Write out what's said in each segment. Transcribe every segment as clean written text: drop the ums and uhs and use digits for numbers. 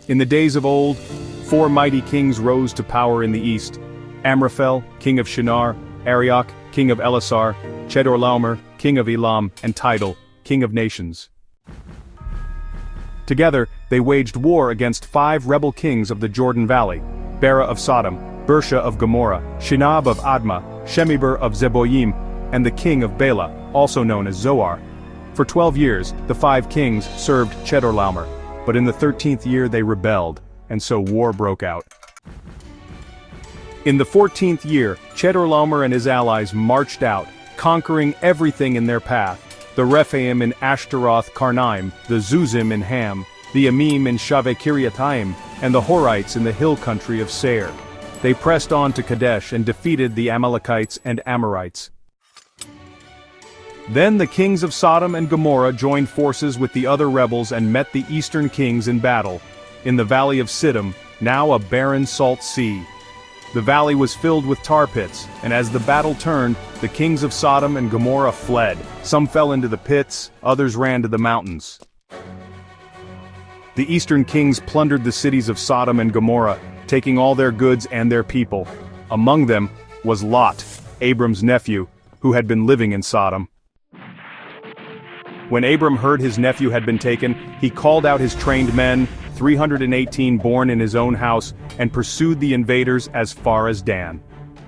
In the days of old, 4 mighty kings rose to power in the east: Amraphel, king of Shinar; Arioch, king of Elasar; Chedorlaomer, king of Elam; and Tidal, king of nations. Together, they waged war against 5 rebel kings of the Jordan Valley: Bera of Sodom, Bersha of Gomorrah, Shinab of Admah, Shemeber of Zeboyim, and the king of Bela, also known as Zoar. For 12 years, the 5 kings served Chedorlaomer, but in the 13th year they rebelled, and so war broke out. In the 14th year, Chedorlaomer and his allies marched out, conquering everything in their path: the Rephaim in Ashtaroth Karnaim, the Zuzim in Ham, the Amim in Shaveh-Kiriataim, and the Horites in the hill country of Seir. They pressed on to Kadesh and defeated the Amalekites and Amorites. Then the kings of Sodom and Gomorrah joined forces with the other rebels and met the eastern kings in battle, in the valley of Siddim, now a barren salt sea. The valley was filled with tar pits, and as the battle turned, the kings of Sodom and Gomorrah fled. Some fell into the pits, others ran to the mountains. The eastern kings plundered the cities of Sodom and Gomorrah, taking all their goods and their people. Among them was Lot, Abram's nephew, who had been living in Sodom. When Abram heard his nephew had been taken, he called out his trained men, 318 born in his own house, and pursued the invaders as far as Dan.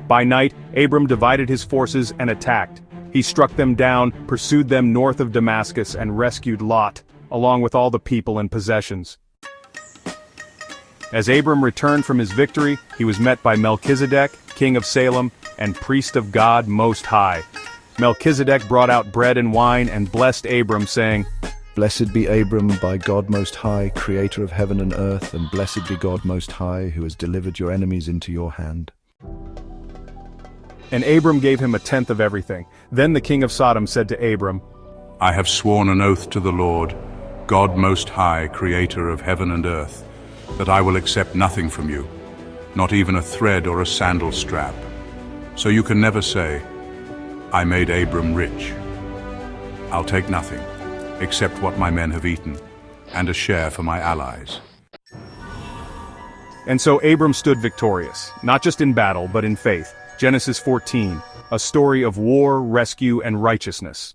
By night, Abram divided his forces and attacked. He struck them down, pursued them north of Damascus, and rescued Lot, along with all the people and possessions. As Abram returned from his victory, he was met by Melchizedek, king of Salem, and priest of God Most High. Melchizedek brought out bread and wine and blessed Abram, saying, "Blessed be Abram by God Most High, creator of heaven and earth, and blessed be God Most High, who has delivered your enemies into your hand." And Abram gave him 1/10 of everything. Then the king of Sodom said to Abram, "I have sworn an oath to the Lord, God Most High, creator of heaven and earth, that I will accept nothing from you, not even a thread or a sandal strap. So you can never say, 'I made Abram rich.' I'll take nothing, except what my men have eaten, and a share for my allies." And so Abram stood victorious, not just in battle but in faith. Genesis 14, a story of war, rescue, and righteousness.